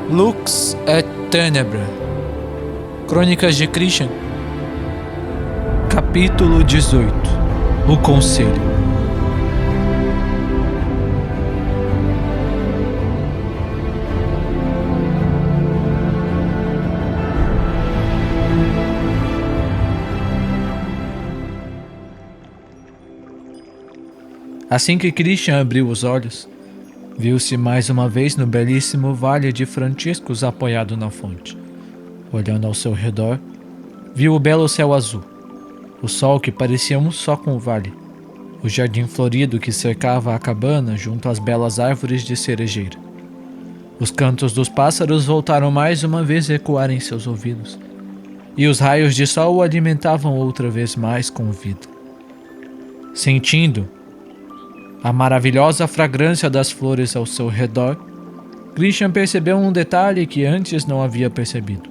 Lux et Tenebra. Crônicas de Christian. Capítulo 18. O Conselho. Assim que Christian abriu os olhos, viu-se mais uma vez no belíssimo vale de Franciscus apoiado na fonte. Olhando ao seu redor, viu o belo céu azul, o sol que parecia um só com o vale, o jardim florido que cercava a cabana junto às belas árvores de cerejeira. Os cantos dos pássaros voltaram mais uma vez a ecoar em seus ouvidos, e os raios de sol o alimentavam outra vez mais com vida. Sentindo a maravilhosa fragrância das flores ao seu redor, Christian percebeu um detalhe que antes não havia percebido.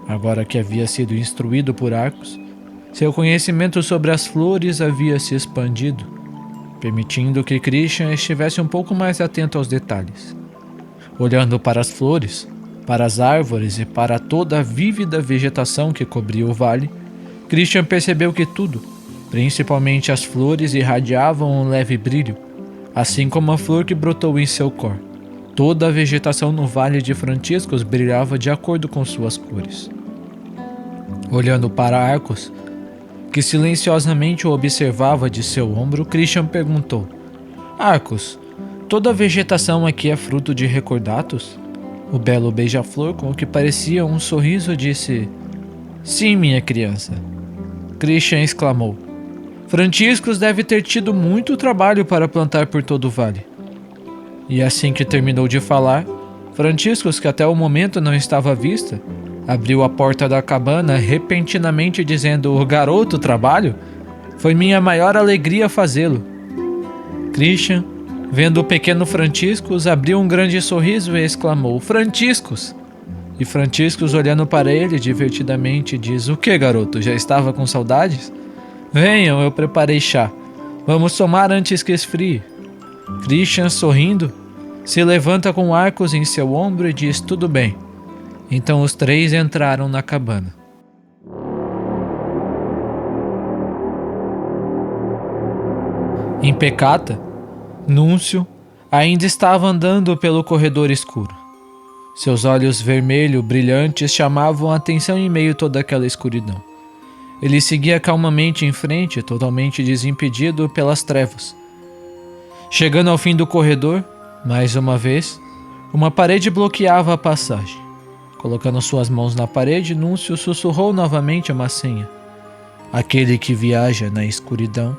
Agora que havia sido instruído por Arcos, seu conhecimento sobre as flores havia se expandido, permitindo que Christian estivesse um pouco mais atento aos detalhes. Olhando para as flores, para as árvores e para toda a vívida vegetação que cobria o vale, Christian percebeu que tudo, principalmente as flores, irradiavam um leve brilho, assim como a flor que brotou em seu cor. Toda a vegetação no Vale de Franciscus brilhava de acordo com suas cores. Olhando para Arcos, que silenciosamente o observava de seu ombro, Christian perguntou: Arcos, toda a vegetação aqui é fruto de recordatos? O belo beija-flor, com o que parecia um sorriso, disse: Sim, minha criança. Christian exclamou: Franciscus deve ter tido muito trabalho para plantar por todo o vale. E assim que terminou de falar, Franciscus, que até o momento não estava à vista, abriu a porta da cabana repentinamente dizendo: O garoto, trabalho? Foi minha maior alegria fazê-lo. Christian, vendo o pequeno Franciscus, abriu um grande sorriso e exclamou: Franciscus! E Franciscus, olhando para ele divertidamente, diz: O que, garoto? Já estava com saudades? Venham, eu preparei chá. Vamos tomar antes que esfrie. Christian, sorrindo, se levanta com Arcos em seu ombro e diz: Tudo bem. Então os três entraram na cabana. Em Pecata, Núncio ainda estava andando pelo corredor escuro. Seus olhos vermelho brilhantes chamavam a atenção em meio a toda aquela escuridão. Ele seguia calmamente em frente, totalmente desimpedido pelas trevas. Chegando ao fim do corredor, mais uma vez, uma parede bloqueava a passagem. Colocando suas mãos na parede, Núncio sussurrou novamente uma senha. Aquele que viaja na escuridão,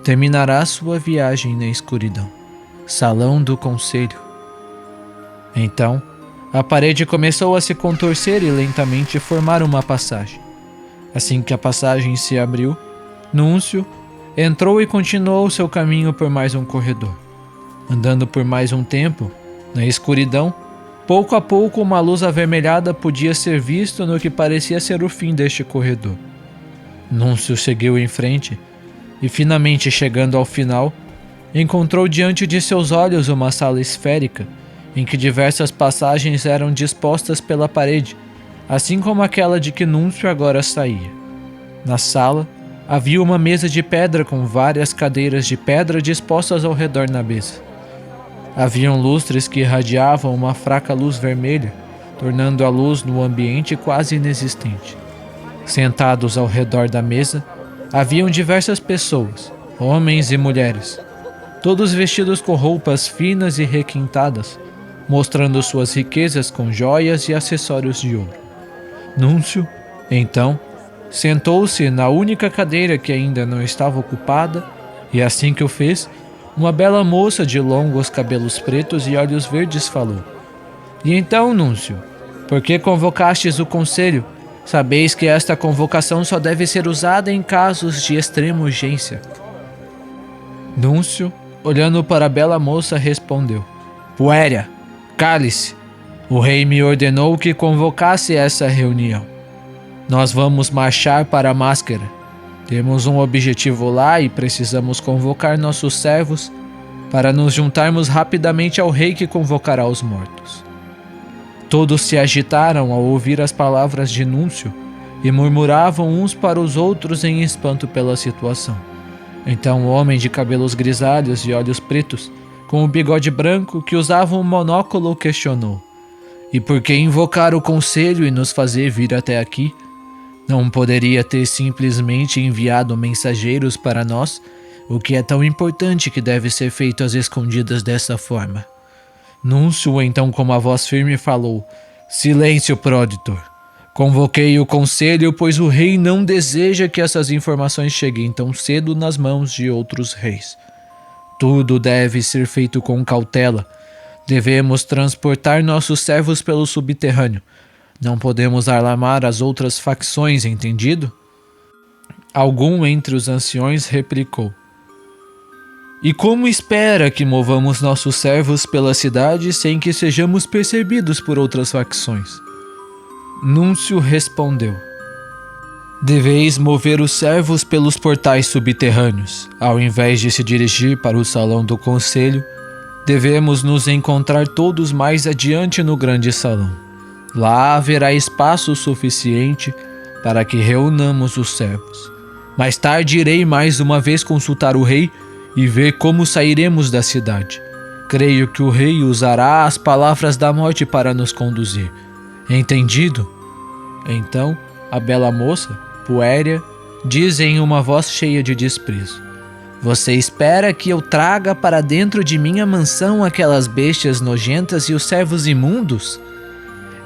terminará sua viagem na escuridão. Salão do Conselho. Então, a parede começou a se contorcer e lentamente formar uma passagem. Assim que a passagem se abriu, Núncio entrou e continuou seu caminho por mais um corredor. Andando por mais um tempo, na escuridão, pouco a pouco uma luz avermelhada podia ser vista no que parecia ser o fim deste corredor. Núncio seguiu em frente e, finalmente chegando ao final, encontrou diante de seus olhos uma sala esférica em que diversas passagens eram dispostas pela parede, assim como aquela de que Núncio agora saía. Na sala, havia uma mesa de pedra com várias cadeiras de pedra dispostas ao redor na mesa. Haviam lustres que irradiavam uma fraca luz vermelha, tornando a luz no ambiente quase inexistente. Sentados ao redor da mesa, haviam diversas pessoas, homens e mulheres, todos vestidos com roupas finas e requintadas, mostrando suas riquezas com joias e acessórios de ouro. Núncio, então, sentou-se na única cadeira que ainda não estava ocupada, e assim que o fez, uma bela moça de longos cabelos pretos e olhos verdes falou: E então, Núncio, por que convocastes o conselho? Sabeis que esta convocação só deve ser usada em casos de extrema urgência. Núncio, olhando para a bela moça, respondeu: Puéria, cale-se. O rei me ordenou que convocasse essa reunião. Nós vamos marchar para a Máscara. Temos um objetivo lá e precisamos convocar nossos servos para nos juntarmos rapidamente ao rei que convocará os mortos. Todos se agitaram ao ouvir as palavras de Núncio e murmuravam uns para os outros em espanto pela situação. Então o homem de cabelos grisalhos e olhos pretos, com o bigode branco, que usava um monóculo, questionou: "E por que invocar o conselho e nos fazer vir até aqui? Não poderia ter simplesmente enviado mensageiros para nós? O que é tão importante que deve ser feito às escondidas dessa forma?" Núncio, então, com uma voz firme, falou: "Silêncio, Proditor. Convoquei o conselho, pois o rei não deseja que essas informações cheguem tão cedo nas mãos de outros reis. Tudo deve ser feito com cautela. Devemos transportar nossos servos pelo subterrâneo. Não podemos alarmar as outras facções, entendido?" Algum entre os anciões replicou: "E como espera que movamos nossos servos pela cidade sem que sejamos percebidos por outras facções?" Núncio respondeu: "Deveis mover os servos pelos portais subterrâneos. Ao invés de se dirigir para o salão do conselho, devemos nos encontrar todos mais adiante no grande salão. Lá haverá espaço suficiente para que reunamos os servos. Mais tarde irei mais uma vez consultar o rei e ver como sairemos da cidade. Creio que o rei usará as palavras da morte para nos conduzir. Entendido?" Então, a bela moça, Puéria, diz em uma voz cheia de desprezo: "Você espera que eu traga para dentro de minha mansão aquelas bestias nojentas e os servos imundos?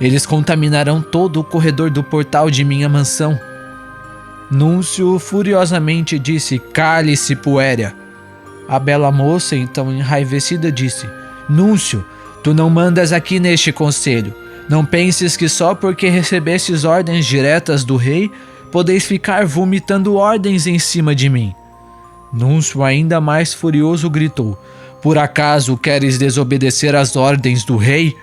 Eles contaminarão todo o corredor do portal de minha mansão." Núncio furiosamente disse: "Cale-se, Puéria." A bela moça, então enraivecida, disse: "Núncio, tu não mandas aqui neste conselho. Não penses que só porque recebestes ordens diretas do rei, podeis ficar vomitando ordens em cima de mim." Núncio, ainda mais furioso, gritou: "Por acaso queres desobedecer às ordens do rei?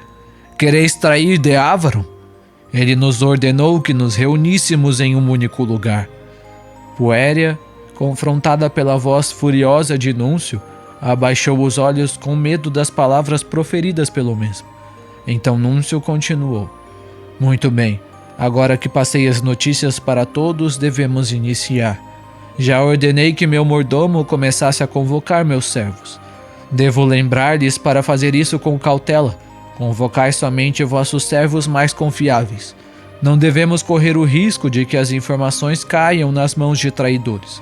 Quereis trair Deávaro? Ele nos ordenou que nos reuníssemos em um único lugar." Puéria, confrontada pela voz furiosa de Núncio, abaixou os olhos com medo das palavras proferidas pelo mesmo. Então Núncio continuou: "Muito bem, agora que passei as notícias para todos, devemos iniciar. Já ordenei que meu mordomo começasse a convocar meus servos. Devo lembrar-lhes para fazer isso com cautela. Convocai somente vossos servos mais confiáveis. Não devemos correr o risco de que as informações caiam nas mãos de traidores.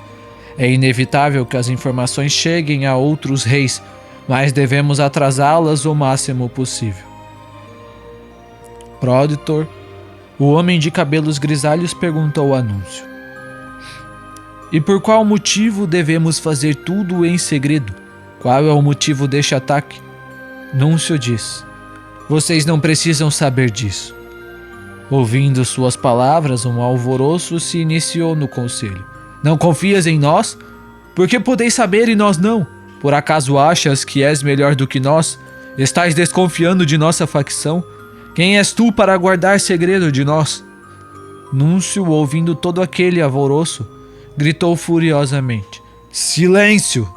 É inevitável que as informações cheguem a outros reis, mas devemos atrasá-las o máximo possível." Proditor, o homem de cabelos grisalhos, perguntou a Núncio: "E por qual motivo devemos fazer tudo em segredo? Qual é o motivo deste ataque?" Núncio disse: "Vocês não precisam saber disso." Ouvindo suas palavras, um alvoroço se iniciou no conselho. "Não confias em nós? Por que podeis saber e nós não? Por acaso achas que és melhor do que nós? Estás desconfiando de nossa facção? Quem és tu para guardar segredo de nós?" Núncio, ouvindo todo aquele alvoroço, gritou furiosamente: "Silêncio!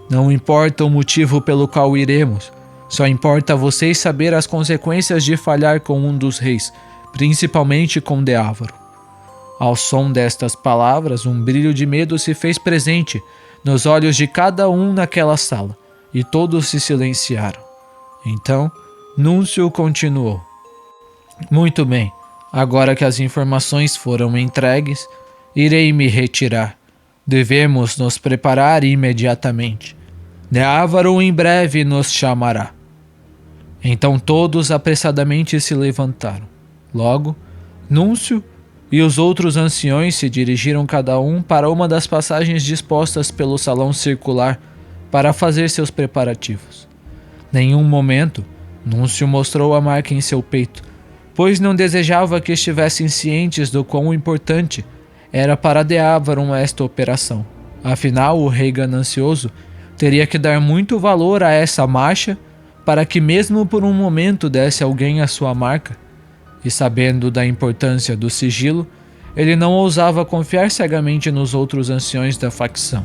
Não importa o motivo pelo qual iremos. Só importa a vocês saber as consequências de falhar com um dos reis, principalmente com Deávaro." Ao som destas palavras, um brilho de medo se fez presente nos olhos de cada um naquela sala, e todos se silenciaram. Então, Núncio continuou: "Muito bem, agora que as informações foram entregues, irei me retirar. Devemos nos preparar imediatamente. Deávaro em breve nos chamará." Então todos apressadamente se levantaram. Logo, Núncio e os outros anciões se dirigiram cada um para uma das passagens dispostas pelo salão circular para fazer seus preparativos. Nenhum momento, Núncio mostrou a marca em seu peito, pois não desejava que estivessem cientes do quão importante era para Deávaro esta operação. Afinal, o rei ganancioso teria que dar muito valor a essa marcha para que mesmo por um momento desse alguém a sua marca. E sabendo da importância do sigilo, ele não ousava confiar cegamente nos outros anciões da facção.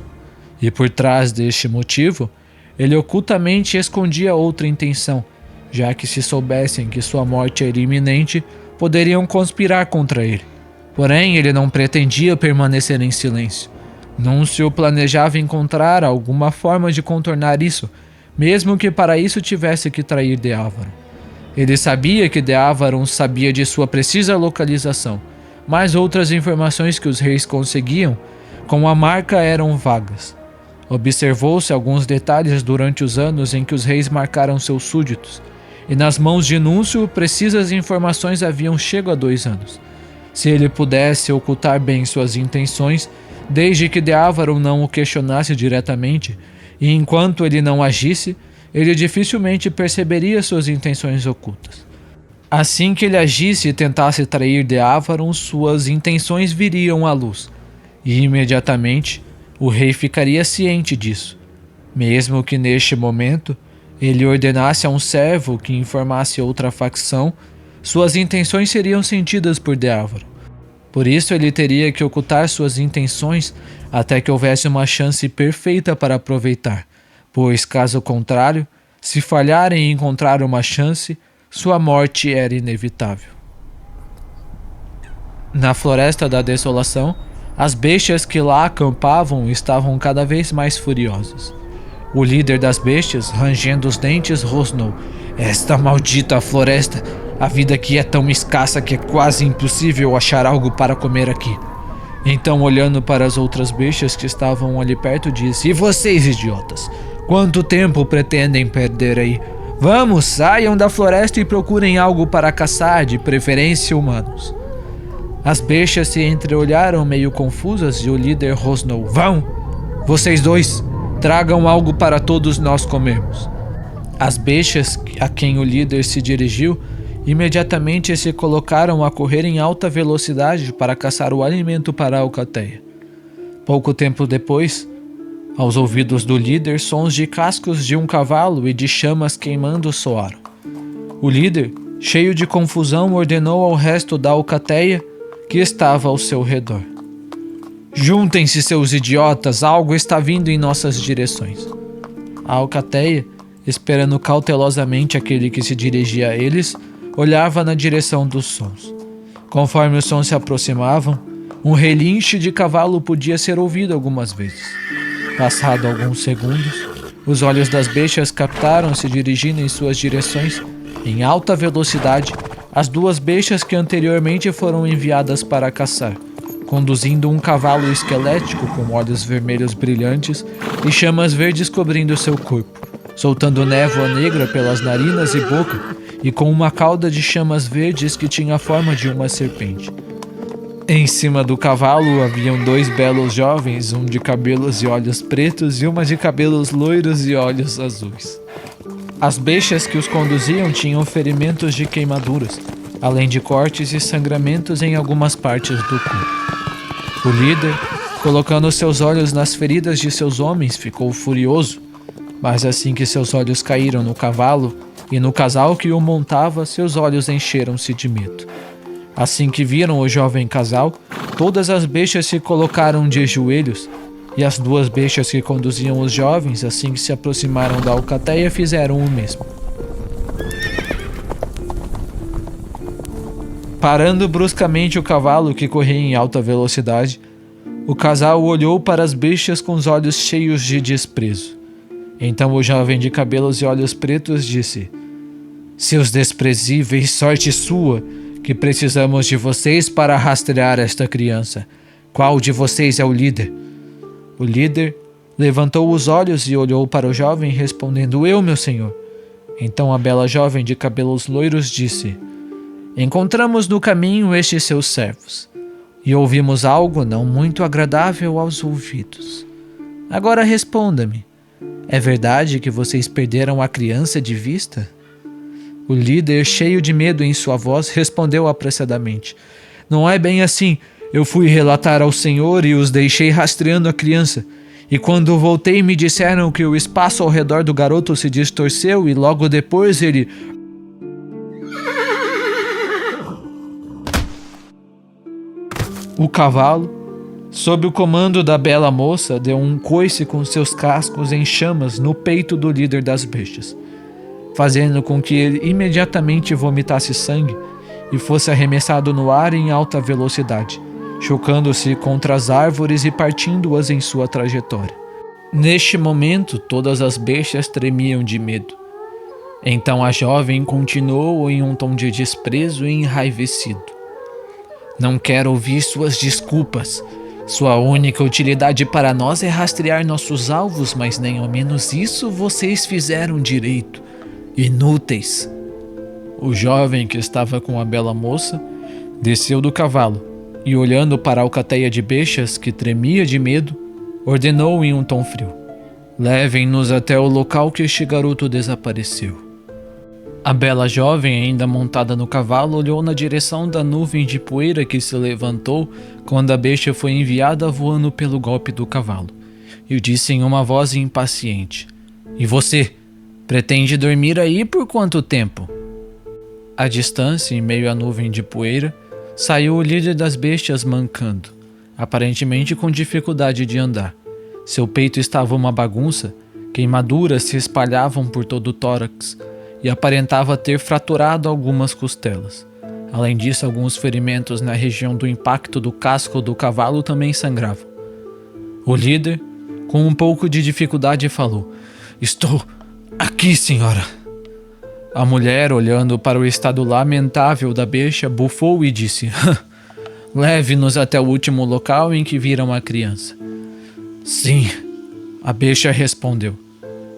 E por trás deste motivo, ele ocultamente escondia outra intenção, já que se soubessem que sua morte era iminente, poderiam conspirar contra ele. Porém, ele não pretendia permanecer em silêncio. Núncio planejava encontrar alguma forma de contornar isso, mesmo que para isso tivesse que trair Deávaron. Ele sabia que Deávaron sabia de sua precisa localização, mas outras informações que os reis conseguiam com a marca eram vagas. Observou-se alguns detalhes durante os anos em que os reis marcaram seus súditos, e nas mãos de Núncio precisas informações haviam chego há 2 anos. Se ele pudesse ocultar bem suas intenções, desde que Deávaron não o questionasse diretamente, e enquanto ele não agisse, ele dificilmente perceberia suas intenções ocultas. Assim que ele agisse e tentasse trair Deávaron, suas intenções viriam à luz, e imediatamente o rei ficaria ciente disso, mesmo que neste momento ele ordenasse a um servo que informasse outra facção, suas intenções seriam sentidas por Deávaron. Por isso ele teria que ocultar suas intenções até que houvesse uma chance perfeita para aproveitar, pois caso contrário, se falhar em encontrar uma chance, sua morte era inevitável. Na Floresta da Desolação, as bestas que lá acampavam estavam cada vez mais furiosas. O líder das bestas, rangendo os dentes, rosnou: "Esta maldita floresta! A vida aqui é tão escassa que é quase impossível achar algo para comer aqui." Então, olhando para as outras bestas que estavam ali perto, disse: "E vocês, idiotas? Quanto tempo pretendem perder aí? Vamos, saiam da floresta e procurem algo para caçar, de preferência humanos." As bestas se entreolharam meio confusas e o líder rosnou: "Vão! Vocês dois, tragam algo para todos nós comermos." As bestas a quem o líder se dirigiu imediatamente se colocaram a correr em alta velocidade para caçar o alimento para a alcateia. Pouco tempo depois, aos ouvidos do líder, sons de cascos de um cavalo e de chamas queimando soaram. O líder, cheio de confusão, ordenou ao resto da alcateia que estava ao seu redor: "Juntem-se, seus idiotas, algo está vindo em nossas direções." A alcateia, esperando cautelosamente aquele que se dirigia a eles, olhava na direção dos sons. Conforme os sons se aproximavam, um relinche de cavalo podia ser ouvido algumas vezes. Passado alguns segundos, os olhos das bestas captaram-se dirigindo em suas direções, em alta velocidade, as 2 bestas que anteriormente foram enviadas para caçar, conduzindo um cavalo esquelético com olhos vermelhos brilhantes e chamas verdes cobrindo seu corpo, soltando névoa negra pelas narinas e boca e com uma cauda de chamas verdes que tinha a forma de uma serpente. Em cima do cavalo haviam 2 belos jovens, um de cabelos e olhos pretos e uma de cabelos loiros e olhos azuis. As bestas que os conduziam tinham ferimentos de queimaduras, além de cortes e sangramentos em algumas partes do corpo. O líder, colocando seus olhos nas feridas de seus homens, ficou furioso, mas assim que seus olhos caíram no cavalo e no casal que o montava, seus olhos encheram-se de medo. Assim que viram o jovem casal, todas as bestas se colocaram de joelhos, e as 2 bestas que conduziam os jovens, assim que se aproximaram da alcateia, fizeram o mesmo. Parando bruscamente o cavalo que corria em alta velocidade, o casal olhou para as bestas com os olhos cheios de desprezo. Então o jovem de cabelos e olhos pretos disse: "Seus desprezíveis, sorte sua, que precisamos de vocês para rastrear esta criança. Qual de vocês é o líder?" O líder levantou os olhos e olhou para o jovem, respondendo: "Eu, meu senhor." Então a bela jovem de cabelos loiros disse: "Encontramos no caminho estes seus servos, e ouvimos algo não muito agradável aos ouvidos. Agora responda-me, é verdade que vocês perderam a criança de vista?" O líder, cheio de medo em sua voz, respondeu apressadamente: "Não é bem assim. Eu fui relatar ao senhor e os deixei rastreando a criança. E quando voltei me disseram que o espaço ao redor do garoto se distorceu e logo depois ele..." O cavalo, sob o comando da bela moça, deu um coice com seus cascos em chamas no peito do líder das bestas. fazendo com que ele imediatamente vomitasse sangue e fosse arremessado no ar em alta velocidade, chocando-se contra as árvores e partindo-as em sua trajetória. Neste momento, todas as bestas tremiam de medo. Então a jovem continuou em um tom de desprezo e enraivecido: "Não quero ouvir suas desculpas. Sua única utilidade para nós é rastrear nossos alvos, mas nem ao menos isso vocês fizeram direito. Inúteis." O jovem, que estava com a bela moça, desceu do cavalo e, olhando para a alcateia de bestas, que tremia de medo, ordenou em um tom frio: "Levem-nos até o local que este garoto desapareceu." A bela jovem, ainda montada no cavalo, olhou na direção da nuvem de poeira que se levantou quando a besta foi enviada voando pelo golpe do cavalo, e disse em uma voz impaciente: "E você, pretende dormir aí por quanto tempo?" À distância, em meio à nuvem de poeira, saiu o líder das bestas mancando, aparentemente com dificuldade de andar. Seu peito estava uma bagunça, queimaduras se espalhavam por todo o tórax e aparentava ter fraturado algumas costelas. Além disso, alguns ferimentos na região do impacto do casco do cavalo também sangravam. O líder, com um pouco de dificuldade, falou: "Estou aqui, senhora." A mulher, olhando para o estado lamentável da besta, bufou e disse: "Leve-nos até o último local em que viram a criança." "Sim," a besta respondeu.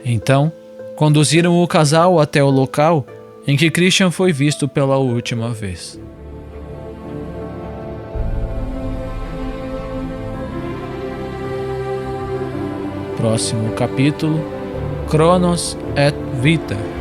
Então, conduziram o casal até o local em que Christian foi visto pela última vez. Próximo capítulo: Cronos et Vita.